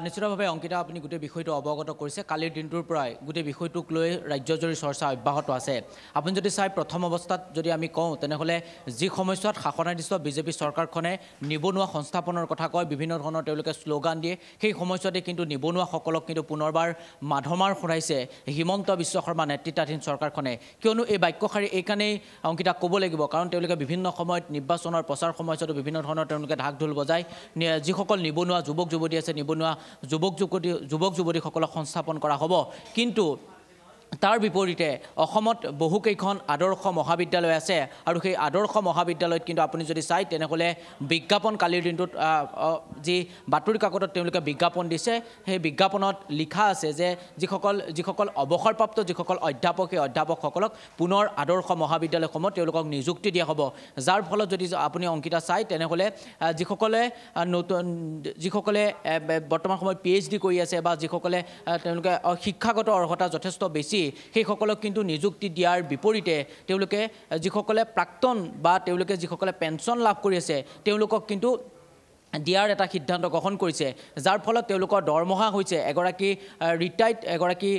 নিশ্চিতভাৱে অংকিতা আপুনি গোটেই বিষয়টো অৱগত কৰিছে কালিৰ দিনটোৰ পৰাই গোটেই বিষয়টোক লৈ ৰাজ্যজুৰি চৰ্চা অব্যাহত আছে আপুনি যদি চাই প্ৰথম অৱস্থাত যদি আমি কওঁ তেনেহ'লে যি সময়ছোৱাত শাসনাধীষ্ঠ বিজেপি চৰকাৰখনে নিবনুৱা সংস্থাপনৰ কথা কয় বিভিন্ন ধৰণৰ তেওঁলোকে শ্লোগান দিয়ে সেই সময়ছোৱাতে কিন্তু নিবনুৱাসকলক কিন্তু পুনৰবাৰ মাধমাৰ শুনাইছে হিমন্ত বিশ্ব শৰ্মা নেতৃত্বাধীন চৰকাৰখনে কিয়নো এই বাক্যশাৰী এইকাৰণেই অংকিতা ক'ব লাগিব কাৰণ তেওঁলোকে বিভিন্ন সময়ত নিৰ্বাচনৰ প্ৰচাৰ সময়ছোৱাতো বিভিন্ন ধৰণৰ তেওঁলোকে ঢাক ঢোল বজায় যিসকল নিবনুৱা যুৱক যুৱতী আছে নিবনুৱা যুৱক যুৱতীসকলক সংস্থাপন কৰা হ'ব কিন্তু তাৰ বিপৰীতে অসমত বহুকেইখন আদৰ্শ মহাবিদ্যালয় আছে আৰু সেই আদৰ্শ মহাবিদ্যালয়ত কিন্তু আপুনি যদি চাই তেনেহ'লে বিজ্ঞাপন কালিৰ দিনটোত যি বাতৰি কাকতত তেওঁলোকে বিজ্ঞাপন দিছে সেই বিজ্ঞাপনত লিখা আছে যে যিসকল অৱসৰপ্ৰাপ্ত যিসকল অধ্যাপক সেই অধ্যাপকসকলক পুনৰ আদৰ্শ মহাবিদ্যালয়সমূহত তেওঁলোকক নিযুক্তি দিয়া হ'ব যাৰ ফলত যদি আপুনি অংকিতা চাই তেনেহ'লে যিসকলে বৰ্তমান সময়ত PhD কৰি আছে বা যিসকলে তেওঁলোকে শিক্ষাগত অৰ্হতা যথেষ্ট বেছি সেইসকলক কিন্তু নিযুক্তি দিয়াৰ বিপৰীতে তেওঁলোকে যিসকলে প্ৰাক্তন বা তেওঁলোকে যিসকলে পেঞ্চন লাভ কৰি আছে তেওঁলোকক কিন্তু দিয়াৰ এটা সিদ্ধান্ত গ্ৰহণ কৰিছে যাৰ ফলত তেওঁলোকৰ দৰমহা হৈছে এগৰাকী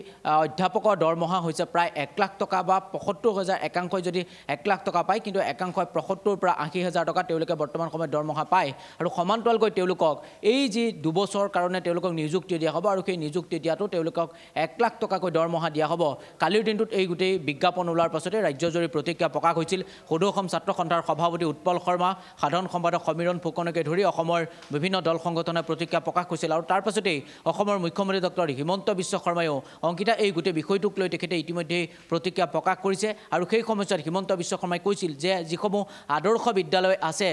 অধ্যাপকৰ দৰমহা হৈছে প্ৰায় 1 লাখ টকা বা ৭৫,০০০ একাংশই যদি 1 লাখ টকা পায় কিন্তু একাংশই ৭৫ পৰা ৮০,০০০ টকা তেওঁলোকে বৰ্তমান সময়ত দৰমহা পায় আৰু সমান্তৰালকৈ তেওঁলোকক এই যি 2 বছৰৰ কাৰণে তেওঁলোকক নিযুক্তি দিয়া হ'ব আৰু সেই নিযুক্তি দিয়াটো তেওঁলোকক 1 লাখ টকাকৈ দৰমহা দিয়া হ'ব কালিৰ দিনটোত এই গোটেই বিজ্ঞাপন ওলোৱাৰ পাছতে ৰাজ্যজুৰি প্ৰতিক্ৰিয়া প্ৰকাশ হৈছিল সদৌ অসম ছাত্ৰ সন্থাৰ সভাপতি উৎপল শৰ্মা সাধাৰণ সম্পাদক সমীৰণ ফুকনকে ধৰি অসমৰ বিভিন্ন দল সংগঠনে প্ৰতিক্ৰিয়া প্ৰকাশ কৰিছিল আৰু তাৰ পাছতেই অসমৰ মুখ্যমন্ত্ৰী ডক্টৰ হিমন্ত বিশ্ব শৰ্মায়ো অংকিতা এই গোটেই বিষয়টোক লৈ তেখেতে ইতিমধ্যে প্ৰতিক্ৰিয়া প্ৰকাশ কৰিছে আৰু সেই সময়ছোৱাত হিমন্ত বিশ্ব শৰ্মাই কৈছিল যে যিসমূহ আদৰ্শ বিদ্যালয় আছে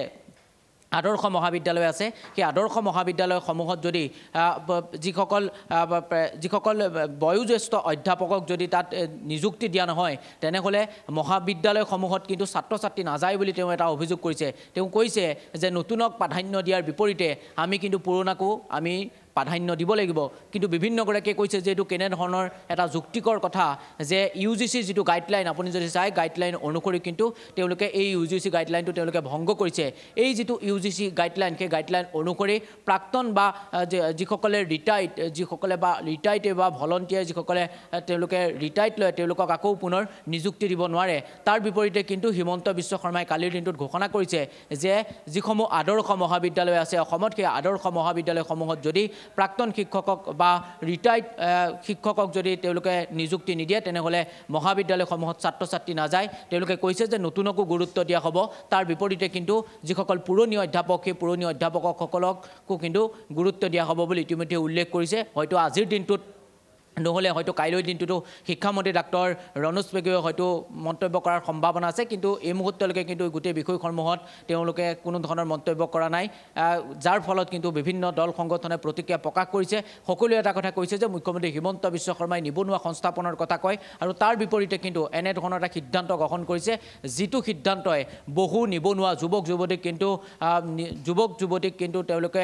আদৰ্শ মহাবিদ্যালয় আছে সেই আদৰ্শ মহাবিদ্যালয়সমূহত যদি যিসকল বয়োজ্যেষ্ঠ অধ্যাপকক যদি তাত নিযুক্তি দিয়া নহয় তেনেহ'লে মহাবিদ্যালয়সমূহত কিন্তু ছাত্ৰ ছাত্ৰী নাযায় বুলি তেওঁ এটা অভিযোগ কৰিছে তেওঁ কৈছে যে নতুনক প্ৰাধান্য দিয়াৰ বিপৰীতে আমি কিন্তু পুৰণাকো আমি প্ৰাধান্য দিব লাগিব কিন্তু বিভিন্নগৰাকীয়ে কৈছে যে এইটো কেনেধৰণৰ এটা যুক্তিকৰ কথা যে UGC যিটো গাইডলাইন আপুনি যদি চাই গাইডলাইন অনুসৰি কিন্তু তেওঁলোকে এই UGC গাইডলাইনটো তেওঁলোকে ভংগ কৰিছে এই যিটো UGC গাইডলাইন সেই গাইডলাইন অনুসৰি প্ৰাক্তন বা যিসকলে ৰিটায়াৰ্ড বা ভলণ্টিয়াৰ যিসকলে তেওঁলোকে ৰিটায়াৰ্ড লয় তেওঁলোকক আকৌ পুনৰ নিযুক্তি দিব নোৱাৰে তাৰ বিপৰীতে কিন্তু হিমন্ত বিশ্ব শৰ্মাই কালিৰ দিনটোত ঘোষণা কৰিছে যে যিসমূহ আদৰ্শ মহাবিদ্যালয় আছে অসমত সেই আদৰ্শ মহাবিদ্যালয়সমূহত যদি প্ৰাক্তন শিক্ষকক বা ৰিটায়াৰ্ড শিক্ষকক যদি তেওঁলোকে নিযুক্তি নিদিয়ে তেনেহ'লে মহাবিদ্যালয়সমূহত ছাত্ৰ ছাত্ৰী নাযায় তেওঁলোকে কৈছে যে নতুনকো গুৰুত্ব দিয়া হ'ব তাৰ বিপৰীতে কিন্তু যিসকল পুৰণি অধ্যাপক সেই পুৰণি অধ্যাপকসকলকো কিন্তু গুৰুত্ব দিয়া হ'ব বুলি ইতিমধ্যে উল্লেখ কৰিছে হয়তো আজিৰ দিনটোত নহ'লে হয়তো কাইলৈ দিনটোতো শিক্ষামন্ত্ৰী ডাক্তৰ ৰণোজ পেগুৱে হয়তো মন্তব্য কৰাৰ সম্ভাৱনা আছে কিন্তু এই মুহূৰ্তলৈকে কিন্তু গোটেই বিষয়সমূহত তেওঁলোকে কোনো ধৰণৰ মন্তব্য কৰা নাই যাৰ ফলত কিন্তু বিভিন্ন দল সংগঠনে প্ৰতিক্ৰিয়া প্ৰকাশ কৰিছে সকলোৱে এটা কথা কৈছে যে মুখ্যমন্ত্ৰী হিমন্ত বিশ্ব শৰ্মাই নিবনুৱা সংস্থাপনৰ কথা কয় আৰু তাৰ বিপৰীতে কিন্তু এনেধৰণৰ এটা সিদ্ধান্ত গ্ৰহণ কৰিছে যিটো সিদ্ধান্তই বহু নিবনুৱা যুৱক যুৱতীক কিন্তু তেওঁলোকে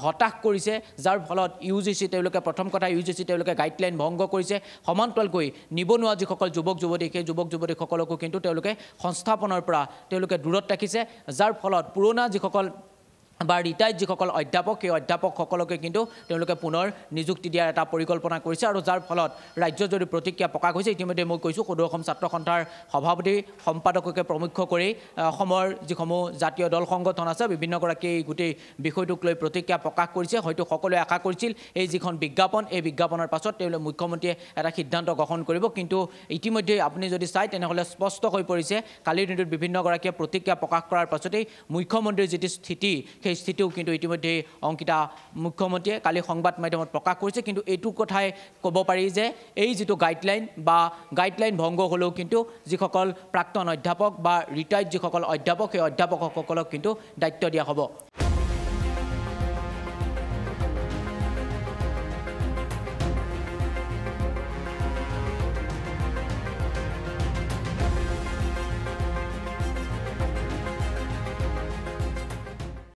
হতাশ কৰিছে যাৰ ফলত UGC তেওঁলোকে প্ৰথম কথা UGC তেওঁলোকে গাইডলাইন ভংগ কৰিছে সমান্তৰালকৈ নিবনুৱা যিসকল যুৱক যুৱতী সেই যুৱক যুৱতীসকলকো কিন্তু তেওঁলোকে সংস্থাপনৰ পৰা তেওঁলোকে দূৰত ৰাখিছে যাৰ ফলত পুৰণা যিসকল বা ৰিটায়াৰ্ড যিসকল অধ্যাপক সেই অধ্যাপকসকলকে কিন্তু তেওঁলোকে পুনৰ নিযুক্তি দিয়াৰ এটা পৰিকল্পনা কৰিছে আৰু যাৰ ফলত ৰাজ্যজুৰি প্ৰতিক্ৰিয়া প্ৰকাশ হৈছে ইতিমধ্যে মই কৈছোঁ সদৌ অসম ছাত্ৰ সন্থাৰ সভাপতি সম্পাদককে প্ৰমুখ্য কৰি অসমৰ যিসমূহ জাতীয় দল সংগঠন আছে বিভিন্নগৰাকী গোটেই বিষয়টোক লৈ প্ৰতিক্ৰিয়া প্ৰকাশ কৰিছে হয়তো সকলোৱে আশা কৰিছিল এই যিখন বিজ্ঞাপন এই বিজ্ঞাপনৰ পাছত তেওঁলোকে মুখ্যমন্ত্ৰীয়ে এটা সিদ্ধান্ত গ্ৰহণ কৰিব কিন্তু ইতিমধ্যে আপুনি যদি চাই তেনেহ'লে স্পষ্ট হৈ পৰিছে কালিৰ দিনটোত বিভিন্নগৰাকীয়ে প্ৰতিক্ৰিয়া প্ৰকাশ কৰাৰ পাছতেই মুখ্যমন্ত্ৰীৰ যিটো স্থিতি সেই স্থিতিও কিন্তু ইতিমধ্যে অংকিতা মুখ্যমন্ত্ৰীয়ে কালি সংবাদ মাধ্যমত প্ৰকাশ কৰিছে কিন্তু এইটো কথাই ক'ব পাৰি যে এই যিটো গাইডলাইন ভংগ হ'লেও কিন্তু যিসকল প্ৰাক্তন অধ্যাপক বা ৰিটায়াৰ্ড যিসকল অধ্যাপক সেই অধ্যাপকসকলক কিন্তু দায়িত্ব দিয়া হ'ব